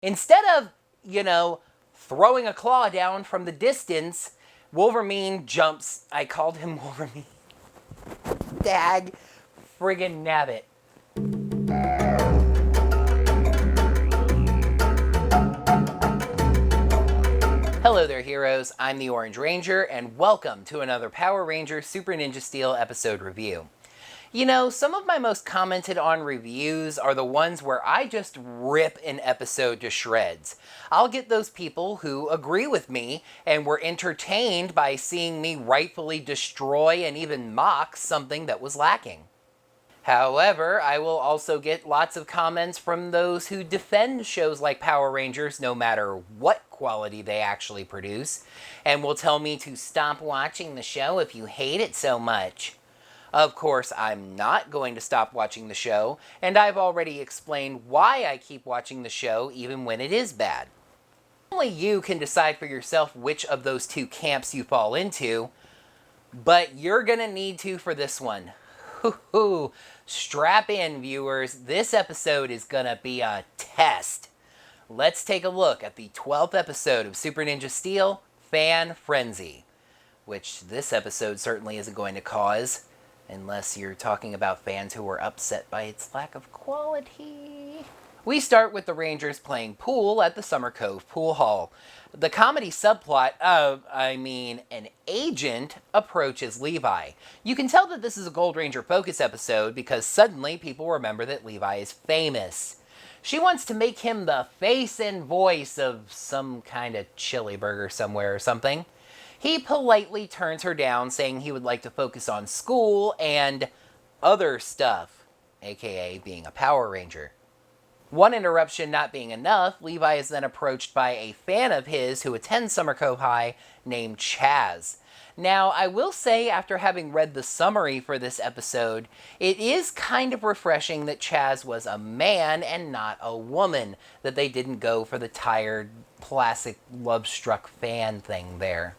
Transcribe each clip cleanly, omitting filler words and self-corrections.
Instead of, throwing a claw down from the distance, Wolverine jumps. I called him Wolverine. Dag friggin' nabbit. Hello there, heroes. I'm the Orange Ranger, and welcome to another Power Ranger Super Ninja Steel episode review. Some of my most commented on reviews are the ones where I just rip an episode to shreds. I'll get those people who agree with me and were entertained by seeing me rightfully destroy and even mock something that was lacking. However, I will also get lots of comments from those who defend shows like Power Rangers no matter what quality they actually produce, and will tell me to stop watching the show if you hate it so much. Of course, I'm not going to stop watching the show, and I've already explained why I keep watching the show even when it is bad. Only you can decide for yourself which of those two camps you fall into, but you're gonna need to for this one. Hoo-hoo. Strap in, viewers. This episode is gonna be a test. Let's take a look at the 12th episode of Super Ninja Steel, Fan Frenzy, which this episode certainly isn't going to cause, unless you're talking about fans who were upset by its lack of quality. We start with the Rangers playing pool at the Summer Cove Pool Hall. The comedy subplot of, an agent approaches Levi. You can tell that this is a Gold Ranger Focus episode because suddenly people remember that Levi is famous. She wants to make him the face and voice of some kind of chili burger somewhere or something. He politely turns her down, saying he would like to focus on school and other stuff, aka being a Power Ranger. One interruption not being enough, Levi is then approached by a fan of his who attends Summer Cove High named Chaz. Now, I will say, after having read the summary for this episode, it is kind of refreshing that Chaz was a man and not a woman, that they didn't go for the tired, classic love-struck fan thing there.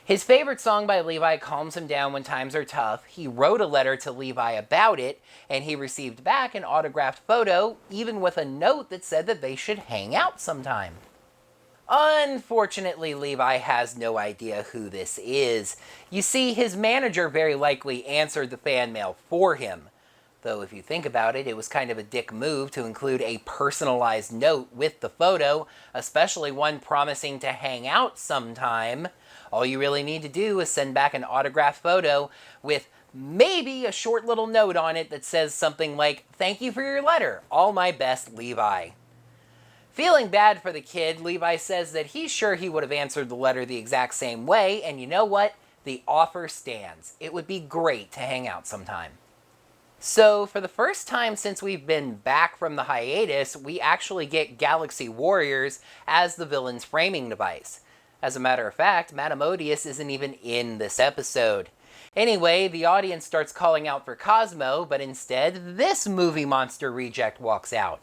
His favorite song by Levi calms him down when times are tough. He wrote a letter to Levi about it, and he received back an autographed photo, even with a note that said that they should hang out sometime. Unfortunately, Levi has no idea who this is. You see, his manager very likely answered the fan mail for him. Though if you think about it, it was kind of a dick move to include a personalized note with the photo, especially one promising to hang out sometime. All you really need to do is send back an autographed photo with maybe a short little note on it that says something like, "Thank you for your letter. All my best, Levi." Feeling bad for the kid, Levi says that he's sure he would have answered the letter the exact same way, and you know what? The offer stands. It would be great to hang out sometime. So, for the first time since we've been back from the hiatus, we actually get Galaxy Warriors as the villain's framing device. As a matter of fact, Madame Odious isn't even in this episode. Anyway, the audience starts calling out for Cosmo, but instead, this movie monster reject walks out.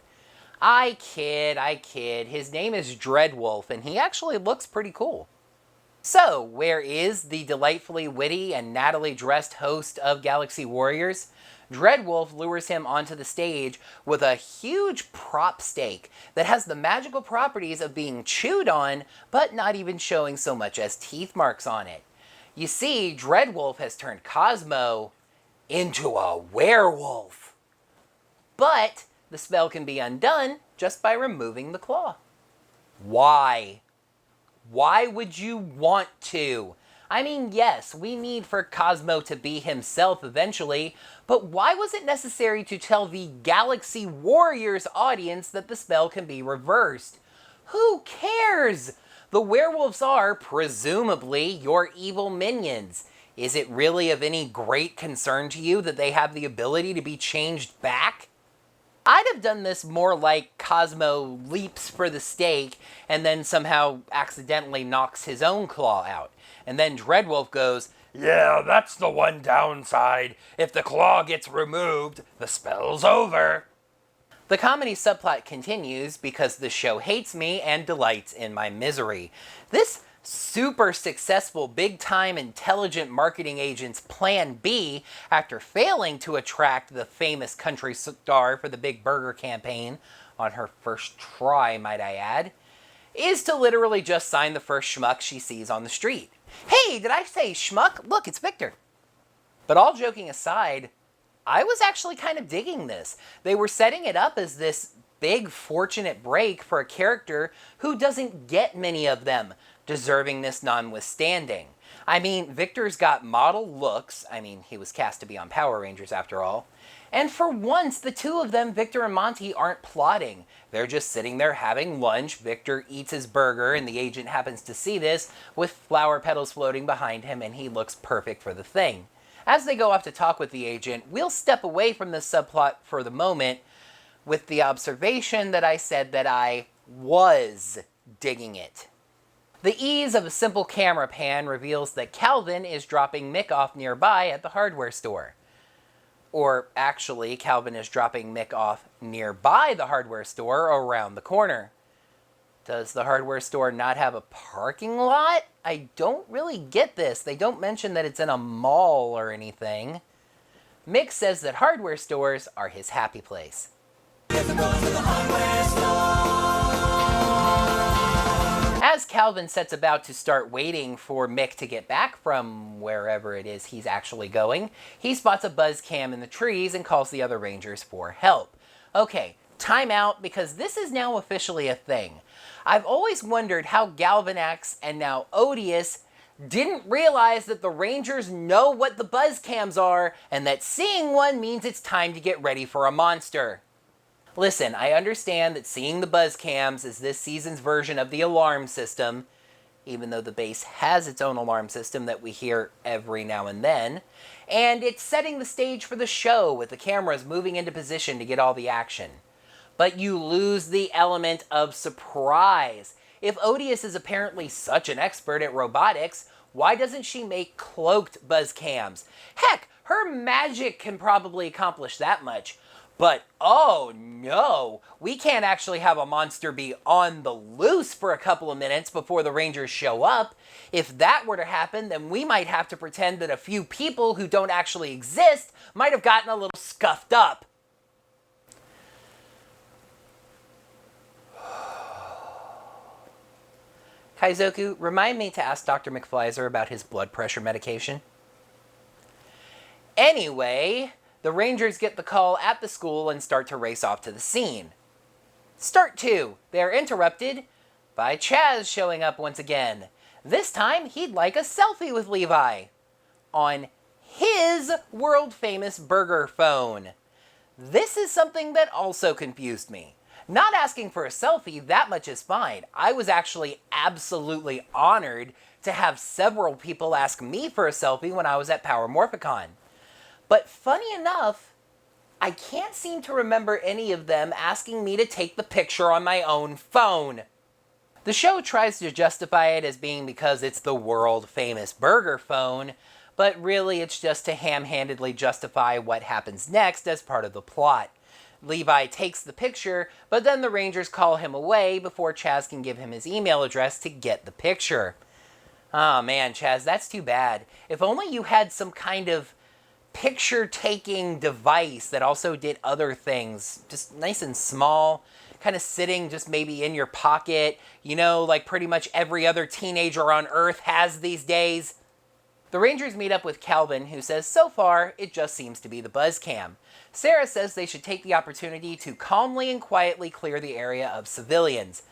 I kid. His name is Dreadwolf, and he actually looks pretty cool. So, where is the delightfully witty and Natalie-dressed host of Galaxy Warriors? Dreadwolf lures him onto the stage with a huge prop stake that has the magical properties of being chewed on, but not even showing so much as teeth marks on it. You see, Dreadwolf has turned Cosmo into a werewolf. But the spell can be undone just by removing the claw. Why? Why would you want to? Yes, we need for Cosmo to be himself eventually, but why was it necessary to tell the Galaxy Warriors audience that the spell can be reversed? Who cares? The werewolves are, presumably, your evil minions. Is it really of any great concern to you that they have the ability to be changed back? I'd have done this more like Cosmo leaps for the stake and then somehow accidentally knocks his own claw out. And then Dreadwolf goes, "Yeah, that's the one downside. If the claw gets removed, the spell's over." The comedy subplot continues because the show hates me and delights in my misery. This super successful, big-time, intelligent marketing agent's plan B, after failing to attract the famous country star for the Big Burger campaign, on her first try, might I add, is to literally just sign the first schmuck she sees on the street. Hey, did I say schmuck? Look, it's Viktor. But all joking aside, I was actually kind of digging this. They were setting it up as this big fortunate break for a character who doesn't get many of them, deservingness notwithstanding. I mean, Viktor's got model looks. I mean, he was cast to be on Power Rangers after all. And for once, the two of them, Viktor and Monte, aren't plotting. They're just sitting there having lunch. Viktor eats his burger, and the agent happens to see this with flower petals floating behind him, and he looks perfect for the thing. As they go off to talk with the agent, we'll step away from this subplot for the moment with the observation that I said that I was digging it. The ease of a simple camera pan reveals that Calvin is dropping Mick off nearby at the hardware store. Or actually, Calvin is dropping Mick off nearby the hardware store around the corner. Does the hardware store not have a parking lot? I don't really get this. They don't mention that it's in a mall or anything. Mick says that hardware stores are his happy place. As Calvin sets about to start waiting for Mick to get back from wherever it is he's actually going, he spots a buzz cam in the trees and calls the other Rangers for help. Okay, time out, because this is now officially a thing. I've always wondered how Galvanax and now Odious didn't realize that the Rangers know what the buzz cams are and that seeing one means it's time to get ready for a monster. Listen, I understand that seeing the buzz cams is this season's version of the alarm system, even though the base has its own alarm system that we hear every now and then, and it's setting the stage for the show with the cameras moving into position to get all the action. But you lose the element of surprise. If Odious is apparently such an expert at robotics, why doesn't she make cloaked buzz cams? Heck, her magic can probably accomplish that much. But, oh no, we can't actually have a monster be on the loose for a couple of minutes before the Rangers show up. If that were to happen, then we might have to pretend that a few people who don't actually exist might have gotten a little scuffed up. Kaizoku, remind me to ask Dr. McFlyzer about his blood pressure medication. Anyway, the Rangers get the call at the school and start to race off to the scene. Start 2. They're interrupted by Chaz showing up once again. This time, he'd like a selfie with Levi on his world-famous burger phone. This is something that also confused me. Not asking for a selfie, that much is fine. I was actually absolutely honored to have several people ask me for a selfie when I was at Power Morphicon. But funny enough, I can't seem to remember any of them asking me to take the picture on my own phone. The show tries to justify it as being because it's the world-famous burger phone, but really it's just to ham-handedly justify what happens next as part of the plot. Levi takes the picture, but then the Rangers call him away before Chaz can give him his email address to get the picture. Oh man, Chaz, that's too bad. If only you had some kind of picture-taking device that also did other things, just nice and small, kind of sitting just maybe in your pocket, you know, like pretty much every other teenager on Earth has these days. The Rangers meet up with Calvin, who says so far it just seems to be the buzz cam. Sarah says they should take the opportunity to calmly and quietly clear the area of civilians.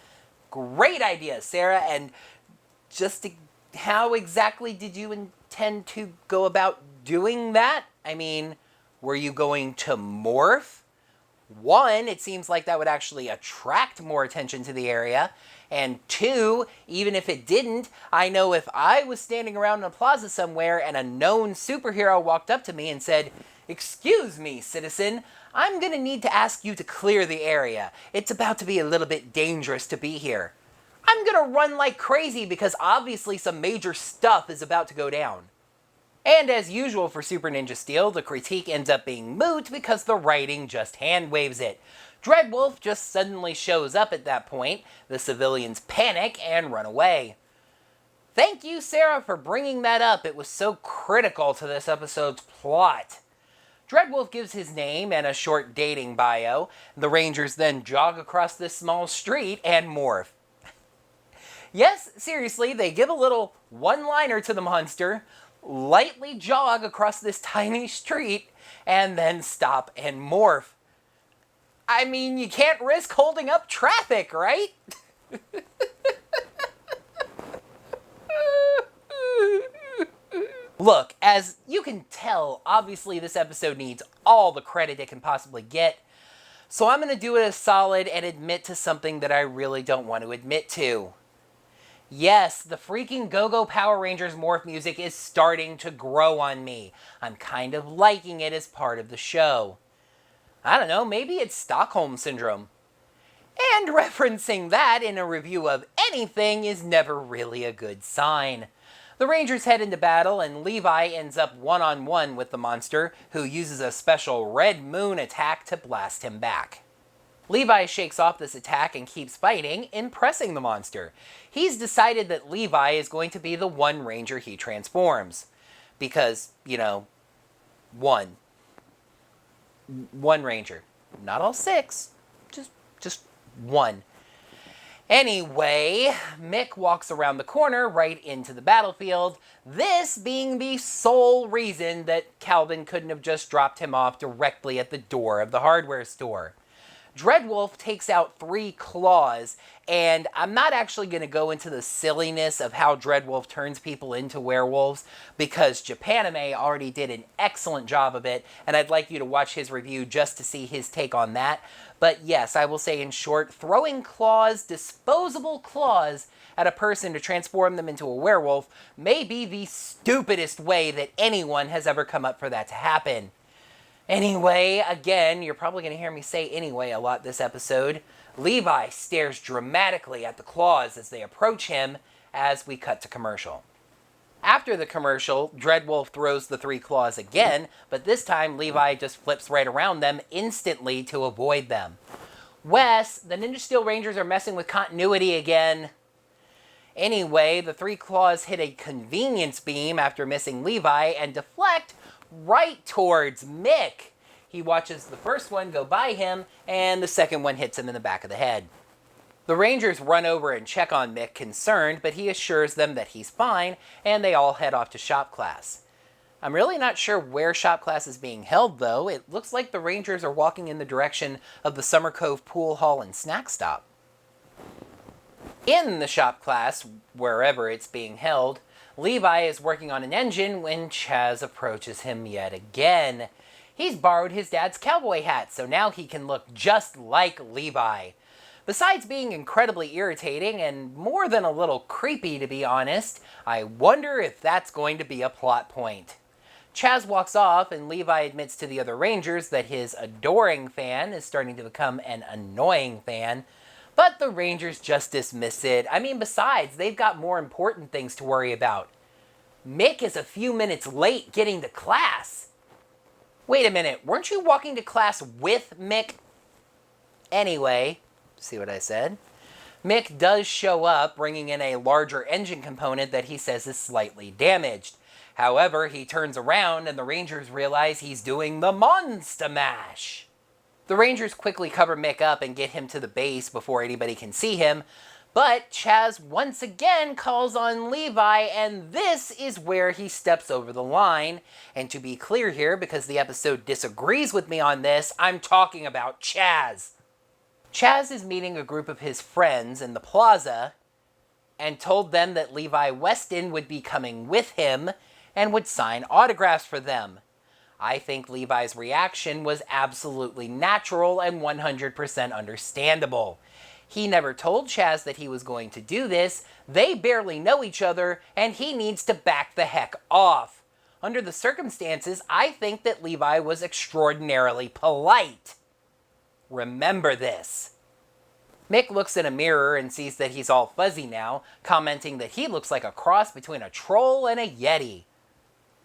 Great idea, Sarah, and just how exactly did you intend to go about doing that? I mean, were you going to morph? One, it seems like that would actually attract more attention to the area. And two, even if it didn't, I know if I was standing around in a plaza somewhere and a known superhero walked up to me and said, "Excuse me, citizen, I'm gonna need to ask you to clear the area. It's about to be a little bit dangerous to be here." I'm gonna run like crazy because obviously some major stuff is about to go down. And as usual for Super Ninja Steel, the critique ends up being moot because the writing just hand-waves it. Dreadwolf just suddenly shows up at that point, the civilians panic and run away. Thank you, Sarah, for bringing that up. It was so critical to this episode's plot. Dreadwolf gives his name and a short dating bio. The Rangers then jog across this small street and morph. Yes, seriously, they give a little one-liner to the monster, lightly jog across this tiny street, and then stop and morph. I mean, you can't risk holding up traffic, right? Look, as you can tell, obviously this episode needs all the credit it can possibly get, so I'm going to do it a solid and admit to something that I really don't want to admit to. Yes, the freaking Go-Go Power Rangers morph music is starting to grow on me. I'm kind of liking it as part of the show. I don't know, maybe it's Stockholm Syndrome. And referencing that in a review of anything is never really a good sign. The Rangers head into battle and Levi ends up one-on-one with the monster, who uses a special Red Moon attack to blast him back. Levi shakes off this attack and keeps fighting, impressing the monster. He's decided that Levi is going to be the one Ranger he transforms. Because, you know, one Ranger. Not all 6, just one. Anyway, Mick walks around the corner right into the battlefield, this being the sole reason that Calvin couldn't have just dropped him off directly at the door of the hardware store. Dreadwolf takes out 3 claws, and I'm not actually going to go into the silliness of how Dreadwolf turns people into werewolves, because Japanime already did an excellent job of it, and I'd like you to watch his review just to see his take on that. But yes, I will say in short, throwing claws, disposable claws, at a person to transform them into a werewolf may be the stupidest way that anyone has ever come up for that to happen. Anyway, again, you're probably going to hear me say anyway a lot this episode. Levi stares dramatically at the claws as they approach him as we cut to commercial. After the commercial, Dreadwolf throws the 3 claws again, but this time Levi just flips right around them instantly to avoid them. Wes, the Ninja Steel Rangers are messing with continuity again. Anyway, the 3 claws hit a convenience beam after missing Levi and deflect right towards Mick. He watches the first one go by him, and the second one hits him in the back of the head. The Rangers run over and check on Mick, concerned, but he assures them that he's fine, and they all head off to shop class. I'm really not sure where shop class is being held, though. It looks like the Rangers are walking in the direction of the Summer Cove Pool Hall and Snack Stop. In the shop class, wherever it's being held, Levi is working on an engine when Chaz approaches him yet again. He's borrowed his dad's cowboy hat, so now he can look just like Levi. Besides being incredibly irritating and more than a little creepy, to be honest, I wonder if that's going to be a plot point. Chaz walks off and Levi admits to the other Rangers that his adoring fan is starting to become an annoying fan, but the Rangers just dismiss it. I mean, besides, they've got more important things to worry about. Mick is a few minutes late getting to class. Wait a minute, weren't you walking to class with Mick? Anyway, see what I said? Mick does show up, bringing in a larger engine component that he says is slightly damaged. However, he turns around and the Rangers realize he's doing the Monster Mash. The Rangers quickly cover Mick up and get him to the base before anybody can see him, but Chaz once again calls on Levi, and this is where he steps over the line. And to be clear here, because the episode disagrees with me on this, I'm talking about Chaz. Chaz is meeting a group of his friends in the plaza and told them that Levi Weston would be coming with him and would sign autographs for them. I think Levi's reaction was absolutely natural and 100% understandable. He never told Chaz that he was going to do this, they barely know each other, and he needs to back the heck off. Under the circumstances, I think that Levi was extraordinarily polite. Remember this. Mick looks in a mirror and sees that he's all fuzzy now, commenting that he looks like a cross between a troll and a yeti.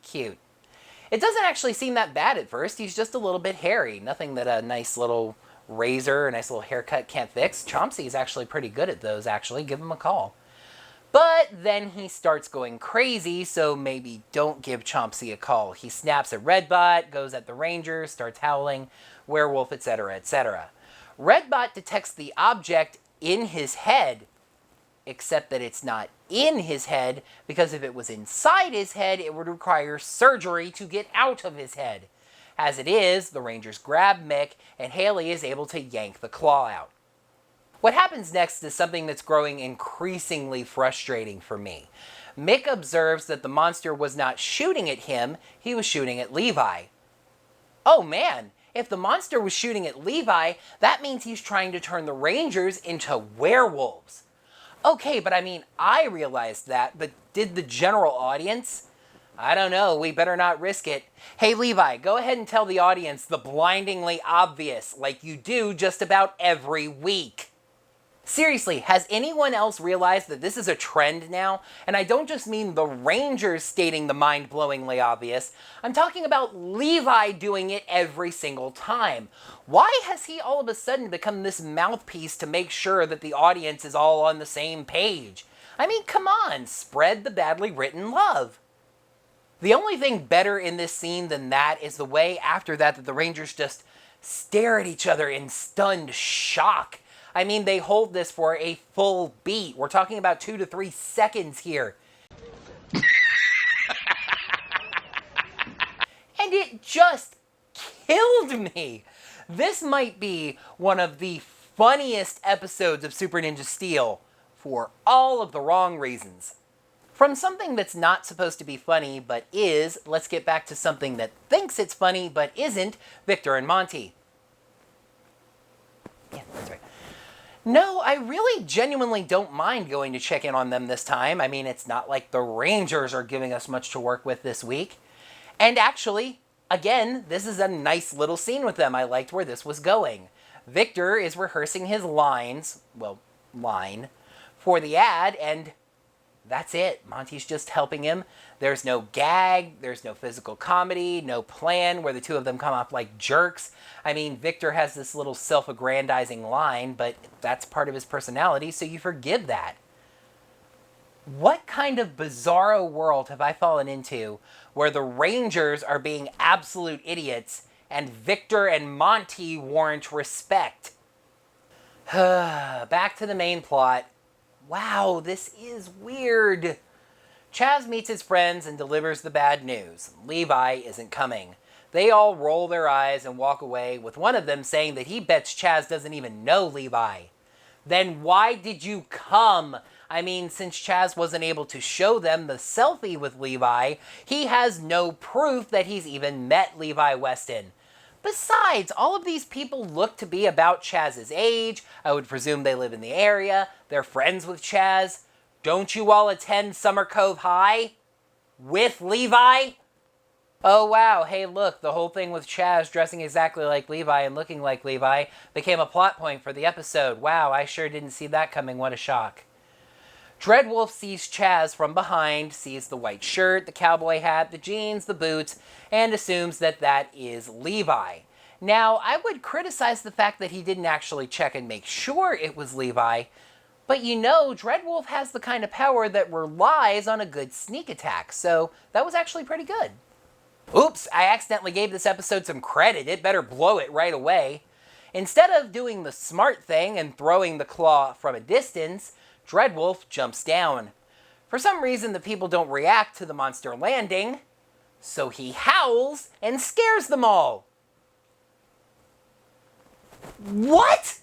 Cute. It doesn't actually seem that bad at first, he's just a little bit hairy. Nothing that a nice little razor, a nice little haircut can't fix. Chomsky is actually pretty good at those, actually. Give him a call. But then he starts going crazy, so maybe don't give Chomsky a call. He snaps at Redbot, goes at the Rangers, starts howling, werewolf, etc., etc. Redbot detects the object in his head, except that it's not in his head, because if it was inside his head, it would require surgery to get out of his head. As it is, the Rangers grab Mick, and Haley is able to yank the claw out. What happens next is something that's growing increasingly frustrating for me. Mick observes that the monster was not shooting at him, he was shooting at Levi. Oh man, if the monster was shooting at Levi, that means he's trying to turn the Rangers into werewolves. Okay, but I realized that, but did the general audience? I don't know, we better not risk it. Hey Levi, go ahead and tell the audience the blindingly obvious, like you do just about every week. Seriously, has anyone else realized that this is a trend now? And I don't just mean the Rangers stating the mind-blowingly obvious. I'm talking about Levi doing it every single time. Why has he all of a sudden become this mouthpiece to make sure that the audience is all on the same page? Come on, spread the badly written love. The only thing better in this scene than that is the way after that the Rangers just stare at each other in stunned shock. They hold this for a full beat. We're talking about 2 to 3 seconds here. And it just killed me. This might be one of the funniest episodes of Super Ninja Steel for all of the wrong reasons. From something that's not supposed to be funny but is, let's get back to something that thinks it's funny but isn't, Viktor and Monte. Yeah, that's right. No, I really genuinely don't mind going to check in on them this time. It's not like the Rangers are giving us much to work with this week. And actually, again, this is a nice little scene with them. I liked where this was going. Viktor is rehearsing his line, for the ad, and that's it. Monty's just helping him. There's no gag, there's no physical comedy, no plan where the two of them come off like jerks. Viktor has this little self-aggrandizing line, but that's part of his personality, so you forgive that. What kind of bizarro world have I fallen into where the Rangers are being absolute idiots and Viktor and Monte warrant respect? Back to the main plot. Wow, this is weird. Chaz meets his friends and delivers the bad news. Levi isn't coming. They all roll their eyes and walk away, with one of them saying that he bets Chaz doesn't even know Levi. Then why did you come? Since Chaz wasn't able to show them the selfie with Levi, he has no proof that he's even met Levi Weston. Besides, all of these people look to be about Chaz's age. I would presume they live in the area. They're friends with Chaz. Don't you all attend Summer Cove High? With Levi? Oh wow, hey look, the whole thing with Chaz dressing exactly like Levi and looking like Levi became a plot point for the episode. Wow, I sure didn't see that coming, what a shock. Dreadwolf sees Chaz from behind, sees the white shirt, the cowboy hat, the jeans, the boots, and assumes that that is Levi. Now, I would criticize the fact that he didn't actually check and make sure it was Levi, but Dreadwolf has the kind of power that relies on a good sneak attack, so that was actually pretty good. Oops, I accidentally gave this episode some credit. It better blow it right away. Instead of doing the smart thing and throwing the claw from a distance, Dreadwolf jumps down. For some reason, the people don't react to the monster landing, so he howls and scares them all. What?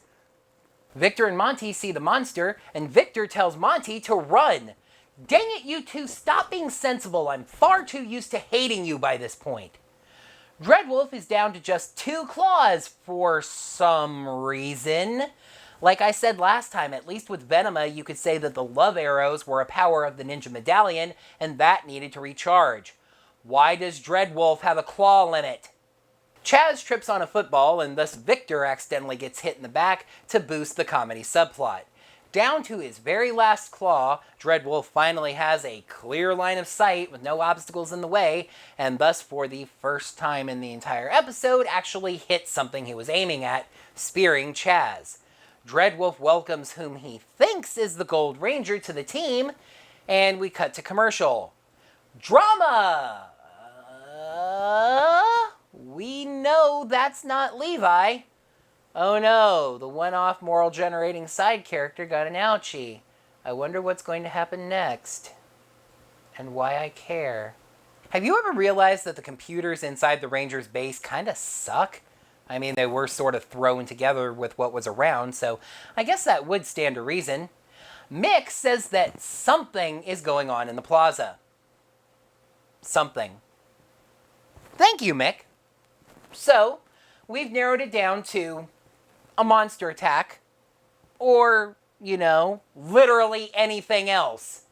Viktor and Monte see the monster, and Viktor tells Monte to run. Dang it, you two, stop being sensible. I'm far too used to hating you by this point. Dreadwolf is down to just 2 claws for some reason. Like I said last time, at least with Venema, you could say that the love arrows were a power of the Ninja Medallion, and that needed to recharge. Why does Dreadwolf have a claw limit? Chaz trips on a football, and thus Viktor accidentally gets hit in the back to boost the comedy subplot. Down to his very last claw, Dreadwolf finally has a clear line of sight with no obstacles in the way, and thus for the first time in the entire episode actually hits something he was aiming at, spearing Chaz. Dreadwolf welcomes whom he thinks is the Gold Ranger to the team, And we cut to commercial. Drama! We know that's not Levi. Oh no, the one-off moral-generating side character got an ouchie. I wonder what's going to happen next. And why I care. Have you ever realized that the computers inside the Rangers' base kind of suck? I mean, they were sort of thrown together with what was around, so I guess that would stand to reason. Mick says that something is going on in the plaza. Something. Thank you, Mick. So, we've narrowed it down to a monster attack, or, you know, literally anything else.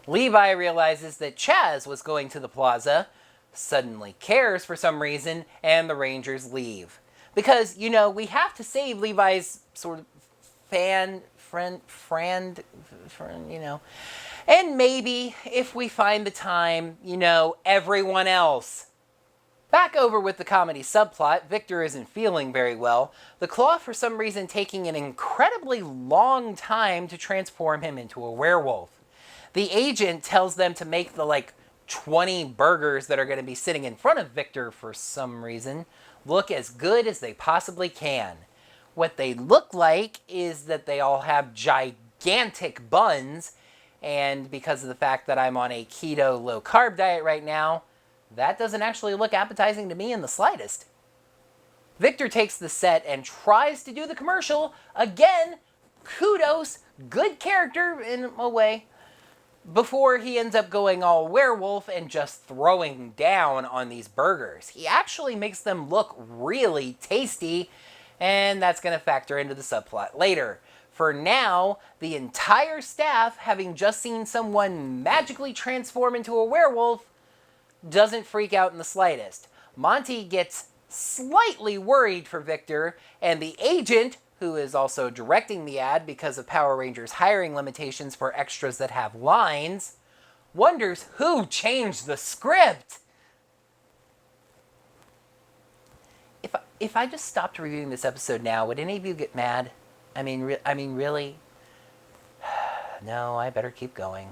Levi realizes that Chaz was going to the plaza, suddenly cares for some reason, and the Rangers leave. Because, you know, we have to save Levi's sort of friend, you know. And maybe, if we find the time, you know, everyone else. Back over with the comedy subplot, Viktor isn't feeling very well. The Claw, for some reason, taking an incredibly long time to transform him into a werewolf. The agent tells them to make the, 20 burgers that are going to be sitting in front of Viktor for some reason look as good as they possibly can. What they look like is that they all have gigantic buns, and because of the fact that I'm on a keto low-carb diet right now, that doesn't actually look appetizing to me in the slightest. Viktor takes the set and tries to do the commercial. Again, kudos, good character in a way. Before he ends up going all werewolf and just throwing down on these burgers. He actually makes them look really tasty, and that's going to factor into the subplot later. For now, the entire staff, having just seen someone magically transform into a werewolf, doesn't freak out in the slightest. Monte gets slightly worried for Viktor, and the agent, who is also directing the ad because of Power Rangers hiring limitations for extras that have lines, wonders who changed the script. If I just stopped reviewing this episode now, would any of you get mad? I mean, really? No, I better keep going.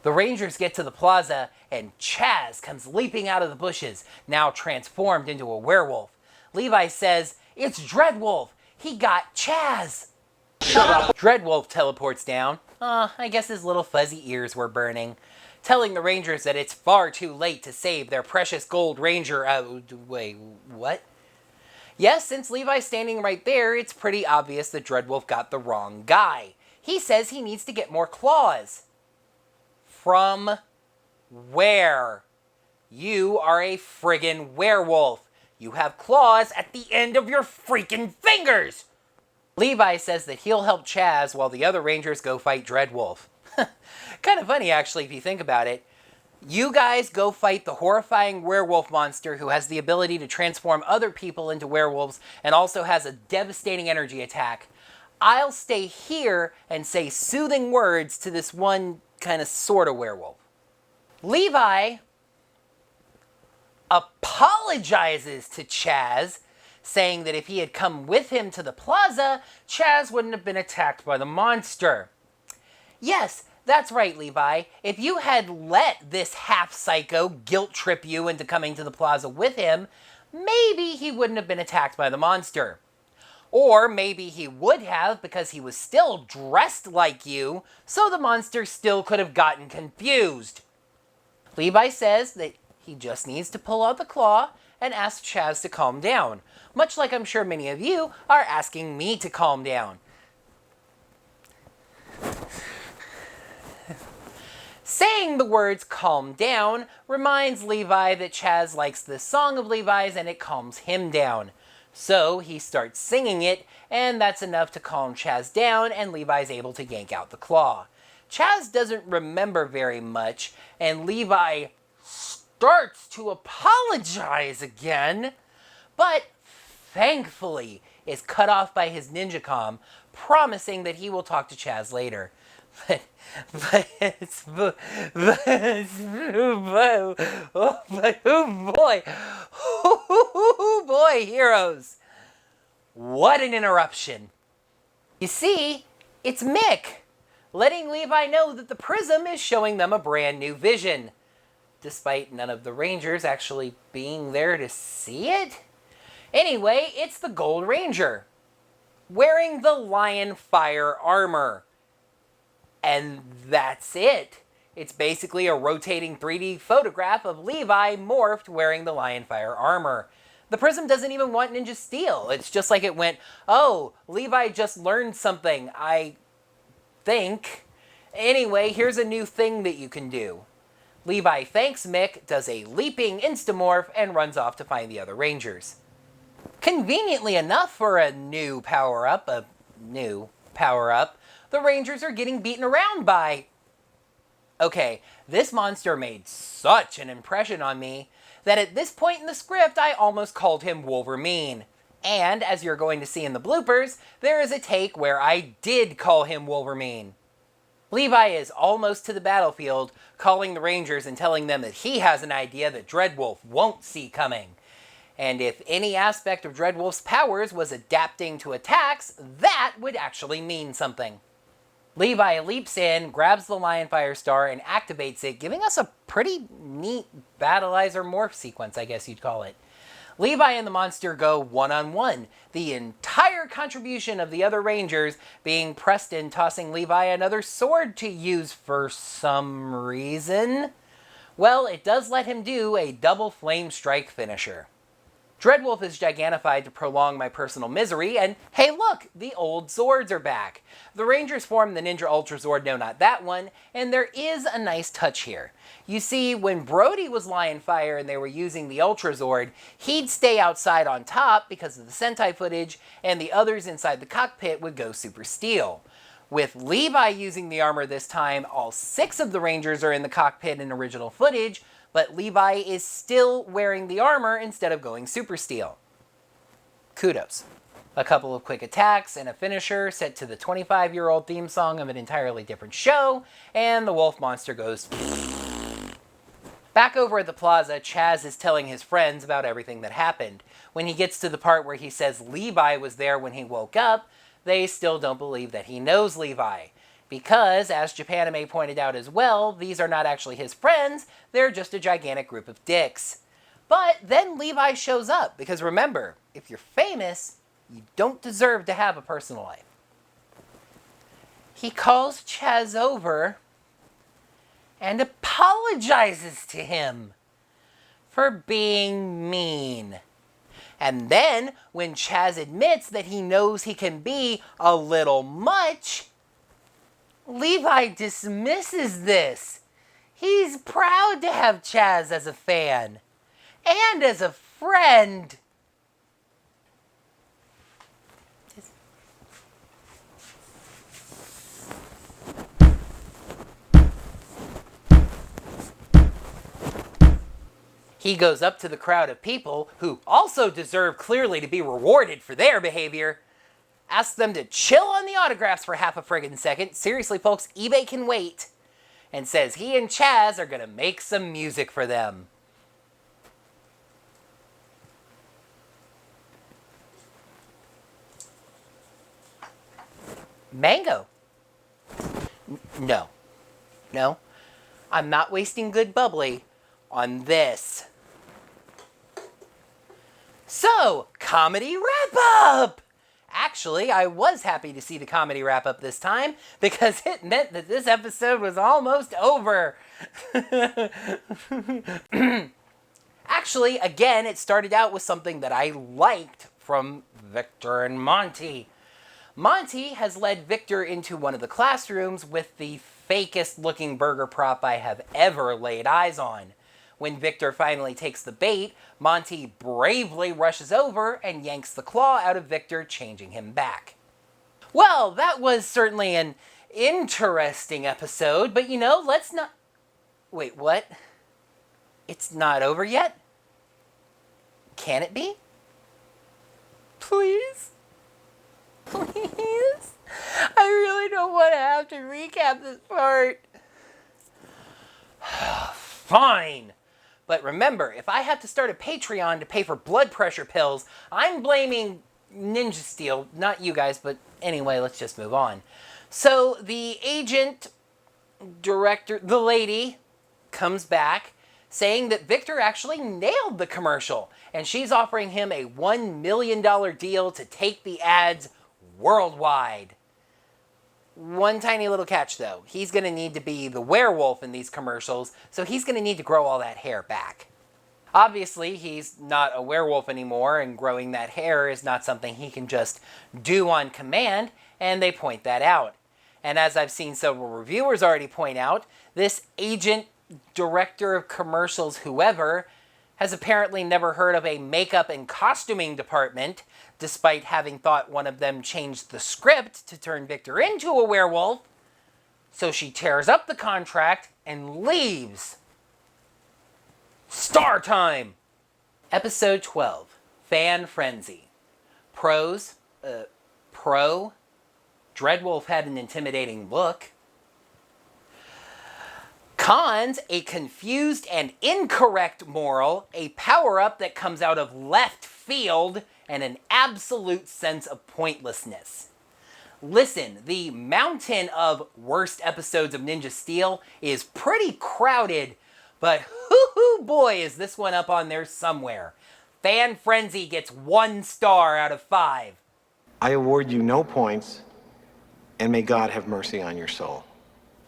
The Rangers get to the plaza, and Chaz comes leaping out of the bushes, now transformed into a werewolf. Levi says, "It's Dreadwolf! He got Chaz!" Shut up! Dreadwolf teleports down. I guess his little fuzzy ears were burning, telling the Rangers that it's far too late to save their precious gold ranger. Wait, what? Yes, since Levi's standing right there, it's pretty obvious that Dreadwolf got the wrong guy. He says he needs to get more claws. From where? You are a friggin' werewolf. You have claws at the end of your freaking fingers! Levi says that he'll help Chaz while the other Rangers go fight Dreadwolf. Kind of funny, actually, if you think about it. You guys go fight the horrifying werewolf monster who has the ability to transform other people into werewolves and also has a devastating energy attack. I'll stay here and say soothing words to this one kind of sort of werewolf. Levi apologizes to Chaz, saying that if he had come with him to the plaza, Chaz wouldn't have been attacked by the monster. Yes, that's right, Levi. If you had let this half-psycho guilt trip you into coming to the plaza with him, maybe he wouldn't have been attacked by the monster. Or maybe he would have because he was still dressed like you, so the monster still could have gotten confused. Levi says that he just needs to pull out the claw and ask Chaz to calm down, much like I'm sure many of you are asking me to calm down. Saying the words calm down reminds Levi that Chaz likes this song of Levi's and it calms him down. So he starts singing it, and that's enough to calm Chaz down, and Levi's able to yank out the claw. Chaz doesn't remember very much, and Levi starts to apologize again, but thankfully is cut off by his ninja comm, promising that he will talk to Chaz later. But oh boy, heroes. What an interruption. You see, it's Mick. letting Levi know that the prism is showing them a brand new vision, despite none of the Rangers actually being there to see it. Anyway, it's the Gold Ranger, wearing the Lion Fire armor. And that's it. It's basically a rotating 3D photograph of Levi morphed wearing the Lion Fire armor. The prism doesn't even want Ninja Steel. It's just like it went, oh, Levi just learned something, I think. Anyway, here's a new thing that you can do. Levi thanks Mick, does a leaping instamorph, and runs off to find the other Rangers. Conveniently enough for a new power-up, the Rangers are getting beaten around by... Okay, this monster made such an impression on me that at this point in the script I almost called him Wolverine. And, as you're going to see in the bloopers, there is a take where I did call him Wolverine. Levi is almost to the battlefield, calling the Rangers and telling them that he has an idea that Dreadwolf won't see coming. And if any aspect of Dreadwolf's powers was adapting to attacks, that would actually mean something. Levi leaps in, grabs the Lion Fire Star, and activates it, giving us a pretty neat Battleizer morph sequence, I guess you'd call it. Levi and the monster go one-on-one, the entire contribution of the other Rangers being Preston tossing Levi another sword to use for some reason. Well, it does let him do a double flame strike finisher. Dreadwolf is gigantified to prolong my personal misery, and hey look, the old Zords are back. The Rangers form the Ninja Ultra Zord, no not that one, and there is a nice touch here. You see, when Brody was Lion Fire and they were using the Ultra Zord, he'd stay outside on top because of the Sentai footage, and the others inside the cockpit would go Super Steel. With Levi using the armor this time, all 6 of the Rangers are in the cockpit in original footage, but Levi is still wearing the armor instead of going Super Steel. Kudos. A couple of quick attacks and a finisher set to the 25-year-old theme song of an entirely different show, and the wolf monster goes... Back over at the plaza, Chaz is telling his friends about everything that happened. When he gets to the part where he says Levi was there when he woke up, they still don't believe that he knows Levi. Because, as Japanime pointed out as well, these are not actually his friends, they're just a gigantic group of dicks. But then Levi shows up, because remember, if you're famous, you don't deserve to have a personal life. He calls Chaz over and apologizes to him for being mean. And then, when Chaz admits that he knows he can be a little much, Levi dismisses this. He's proud to have Chaz as a fan. And as a friend. He goes up to the crowd of people who also deserve clearly to be rewarded for their behavior, asks them to chill on the autographs for half a friggin' second. Seriously, folks, eBay can wait. And says he and Chaz are gonna make some music for them. Mango. No. No. I'm not wasting good bubbly on this. So, comedy wrap-up! Actually, I was happy to see the comedy wrap-up this time, because it meant that this episode was almost over. Actually, again, it started out with something that I liked from Viktor and Monte. Monte has led Viktor into one of the classrooms with the fakest-looking burger prop I have ever laid eyes on. When Viktor finally takes the bait, Monte bravely rushes over and yanks the claw out of Viktor, changing him back. Well, that was certainly an interesting episode, but you know, let's not... Wait, what? It's not over yet? Can it be? Please? Please? I really don't want to have to recap this part. Fine. But remember, if I have to start a Patreon to pay for blood pressure pills, I'm blaming Ninja Steel. Not you guys, but anyway, let's just move on. So the agent director, the lady, comes back saying that Viktor actually nailed the commercial, and she's offering him a $1 million deal to take the ads worldwide. One tiny little catch though, he's going to need to be the werewolf in these commercials, so he's going to need to grow all that hair back. Obviously, he's not a werewolf anymore, and growing that hair is not something he can just do on command, and they point that out. And as I've seen several reviewers already point out, this agent, director of commercials, whoever, has apparently never heard of a makeup and costuming department, despite having thought one of them changed the script to turn Viktor into a werewolf. So she tears up the contract and leaves. Star time! Episode 12, Fan Frenzy. Pros, Pro, Dreadwolf had an intimidating look. Cons, a confused and incorrect moral, a power-up that comes out of left field, and an absolute sense of pointlessness. Listen, the mountain of worst episodes of Ninja Steel is pretty crowded, but hoo-hoo boy is this one up on there somewhere. Fan Frenzy gets 1 star out of 5. I award you no points, and may God have mercy on your soul.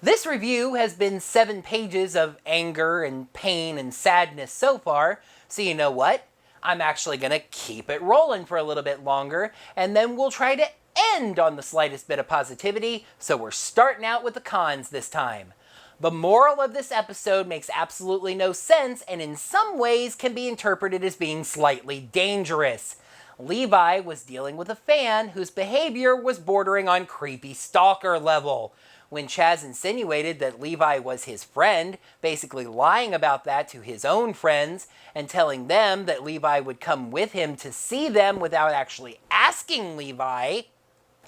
This review has been 7 pages of anger and pain and sadness so far, so you know what? I'm actually going to keep it rolling for a little bit longer, and then we'll try to end on the slightest bit of positivity, so we're starting out with the cons this time. The moral of this episode makes absolutely no sense, and in some ways can be interpreted as being slightly dangerous. Levi was dealing with a fan whose behavior was bordering on creepy stalker level. When Chaz insinuated that Levi was his friend, basically lying about that to his own friends, and telling them that Levi would come with him to see them without actually asking Levi,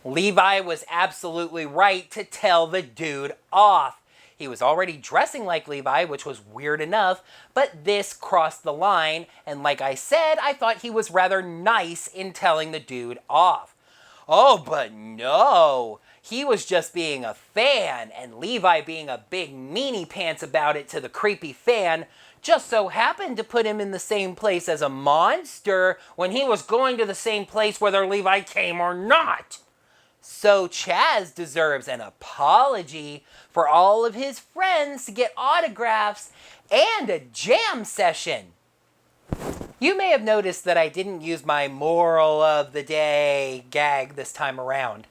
Levi was absolutely right to tell the dude off. He was already dressing like Levi, which was weird enough, but this crossed the line, and like I said, I thought he was rather nice in telling the dude off. Oh, but no! He was just being a fan, and Levi being a big meanie pants about it to the creepy fan just so happened to put him in the same place as a monster when he was going to the same place whether Levi came or not. So Chaz deserves an apology for all of his friends to get autographs and a jam session. You may have noticed that I didn't use my moral of the day gag this time around.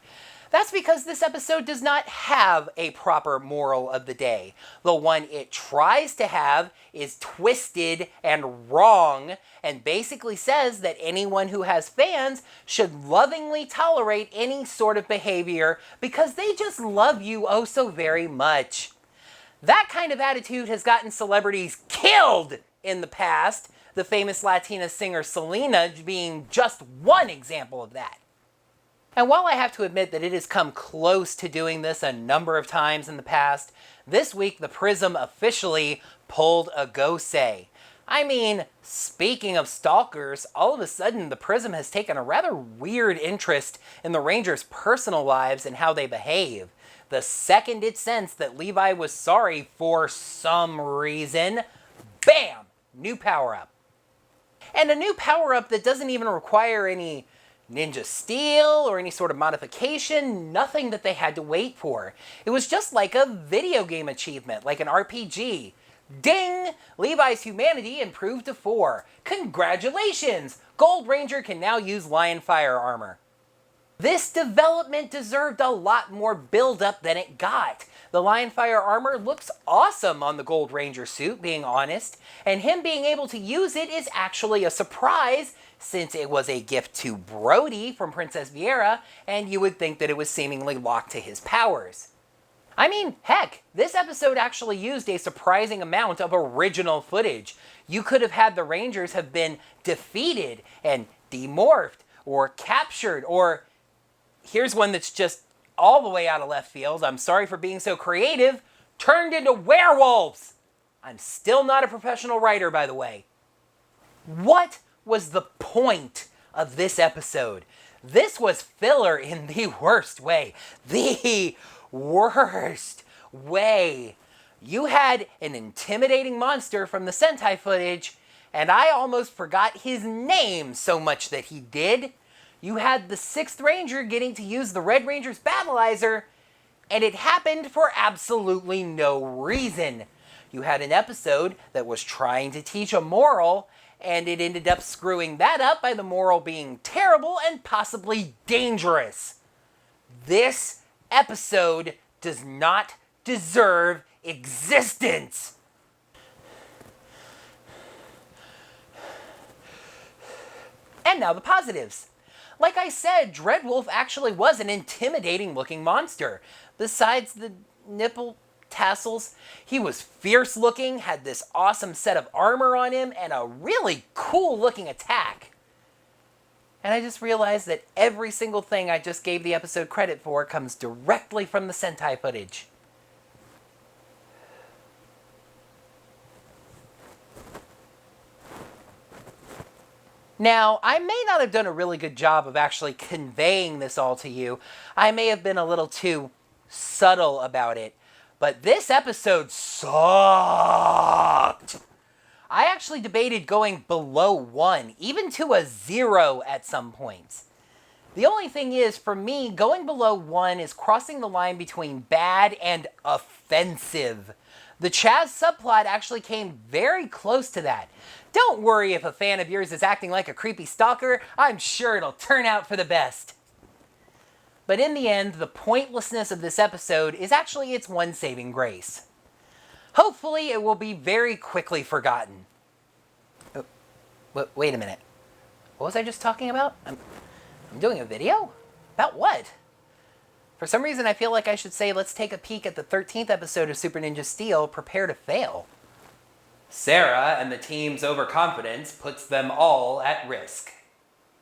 That's because this episode does not have a proper moral of the day. The one it tries to have is twisted and wrong, and basically says that anyone who has fans should lovingly tolerate any sort of behavior because they just love you oh so very much. That kind of attitude has gotten celebrities killed in the past, the famous Latina singer Selena being just one example of that. And while I have to admit that it has come close to doing this a number of times in the past, this week the Prism officially pulled a go-say. I mean, speaking of stalkers, all of a sudden the Prism has taken a rather weird interest in the Rangers' personal lives and how they behave. The second it sensed that Levi was sorry for some reason, bam! New power-up. And a new power-up that doesn't even require any Ninja Steel or any sort of modification, nothing that they had to wait for. It was just like a video game achievement, like an RPG. Ding! Levi's humanity improved to 4. Congratulations! Gold Ranger can now use Lion Fire armor. This development deserved a lot more build-up than it got. The Lion Fire armor looks awesome on the Gold Ranger suit, being honest, and him being able to use it is actually a surprise since it was a gift to Brody from Princess Viera, and you would think that it was seemingly locked to his powers. I mean, heck, this episode actually used a surprising amount of original footage. You could have had the Rangers have been defeated and demorphed, or captured, or here's one that's just all the way out of left field, I'm sorry for being so creative, turned into werewolves! I'm still not a professional writer, by the way. What was the point of this episode? This was filler in the worst way. The worst way. You had an intimidating monster from the Sentai footage, and I almost forgot his name so much that he did. You had the 6th Ranger getting to use the Red Ranger's Battleizer, and it happened for absolutely no reason. You had an episode that was trying to teach a moral, and it ended up screwing that up by the moral being terrible and possibly dangerous. This episode does not deserve existence. And now the positives. Like I said, Dreadwolf actually was an intimidating looking monster. Besides the nipple tassels, he was fierce looking, had this awesome set of armor on him, and a really cool looking attack. And I just realized that every single thing I just gave the episode credit for comes directly from the Sentai footage. Now, I may not have done a really good job of actually conveying this all to you. I may have been a little too subtle about it. But this episode sucked. I actually debated going below 1, even to a 0 at some points. The only thing is, for me, going below 1 is crossing the line between bad and offensive. The Chaz subplot actually came very close to that. Don't worry if a fan of yours is acting like a creepy stalker, I'm sure it'll turn out for the best. But in the end, the pointlessness of this episode is actually its one saving grace. Hopefully, it will be very quickly forgotten. Oh, wait a minute. What was I just talking about? I'm doing a video? About what? For some reason, I feel like I should say, let's take a peek at the 13th episode of Super Ninja Steel, Prepare to Fail. Sarah and the team's overconfidence puts them all at risk.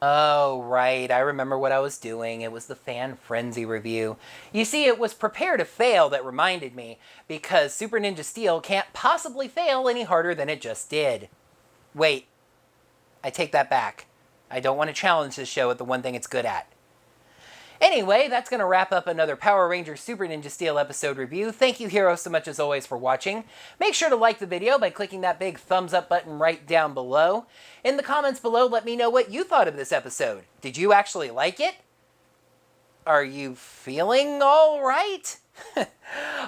Oh, right. I remember what I was doing. It was the Fan Frenzy review. You see, it was Prepare to Fail that reminded me, because Super Ninja Steel can't possibly fail any harder than it just did. Wait. I take that back. I don't want to challenge this show at the one thing it's good at. Anyway, that's going to wrap up another Power Rangers Super Ninja Steel episode review. Thank you, heroes, so much as always for watching. Make sure to like the video by clicking that big thumbs up button right down below. In the comments below, let me know what you thought of this episode. Did you actually like it? Are you feeling all right?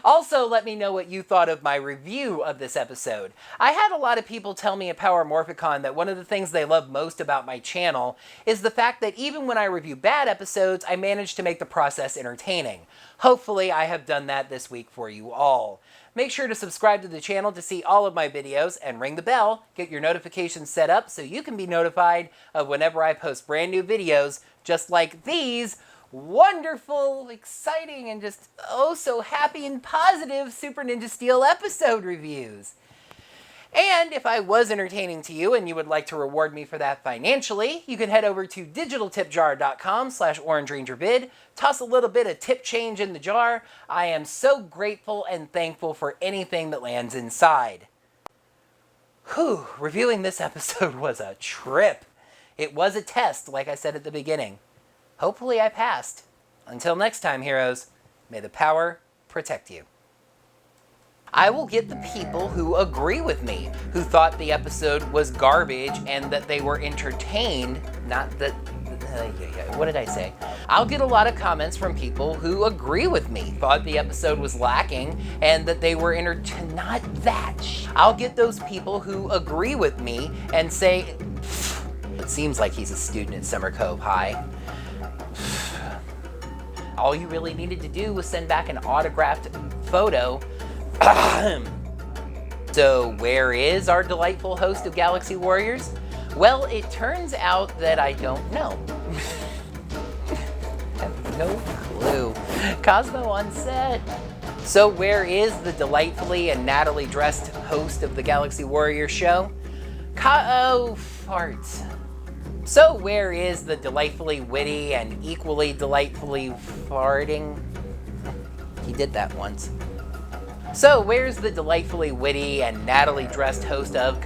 Also, let me know what you thought of my review of this episode. I had a lot of people tell me at Power Morphicon that one of the things they love most about my channel is the fact that even when I review bad episodes, I manage to make the process entertaining. Hopefully, I have done that this week for you all. Make sure to subscribe to the channel to see all of my videos and ring the bell, get your notifications set up so you can be notified of whenever I post brand new videos just like these wonderful, exciting, and just oh so happy and positive Super Ninja Steel episode reviews. And if I was entertaining to you and you would like to reward me for that financially, you can head over to digitaltipjar.com/OrangeRangerVid, toss a little bit of tip change in the jar. I am so grateful and thankful for anything that lands inside. Whew, reviewing this episode was a trip. It was a test, like I said at the beginning. Hopefully I passed. Until next time, heroes, may the power protect you. I will get the people who agree with me, who thought the episode was garbage and that they were entertained, not that... what did I say? I'll get a lot of comments from people who agree with me, thought the episode was lacking, and that they were entertained. Not that. I'll get those people who agree with me and say, it seems like he's a student at Summer Cove High. All you really needed to do was send back an autographed photo. So where is our delightful host of Galaxy Warriors? Well, it turns out that I don't know. I have no clue. Cosmo on set. So where is the delightfully and Natalie dressed host of the Galaxy Warriors show? Oh, farts. So where is the delightfully witty and equally delightfully farting? He did that once. So where's the delightfully witty and Natalie dressed host of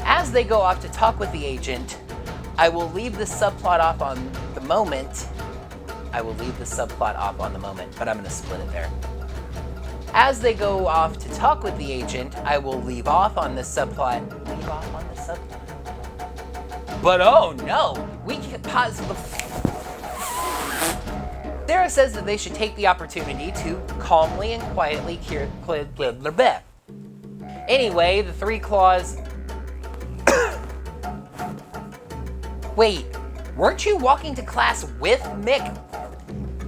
As they go off to talk with the agent, I will leave the subplot off on the moment. But I'm gonna split it there. As they go off to talk with the agent, I will leave off on the subplot. But oh no, we can't pause. Sarah says that they should take the opportunity to calmly and quietly cure. Anyway, the three claws. Wait, weren't you walking to class with Mick?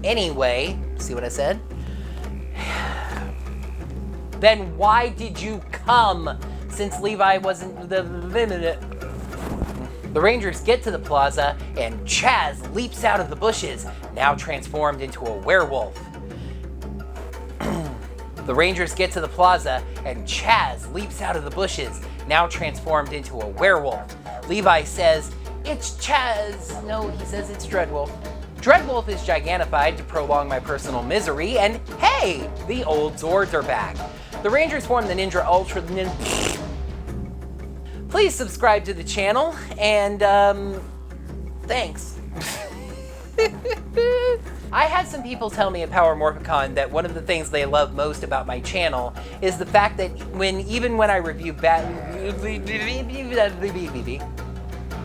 Anyway, see what I said? Then why did you come since Levi wasn't the Rangers get to the plaza and Chaz leaps out of the bushes, now transformed into a werewolf. The Rangers get to the plaza and Chaz leaps out of the bushes, now transformed into a werewolf. Levi says, "It's Chaz." No, he says it's Dreadwolf. Dreadwolf is gigantified to prolong my personal misery, and hey, the old Zords are back. The Rangers form the Ninja Ultra Please subscribe to the channel, and thanks. I had some people tell me at Power Morphicon that one of the things they love most about my channel is the fact that even when I review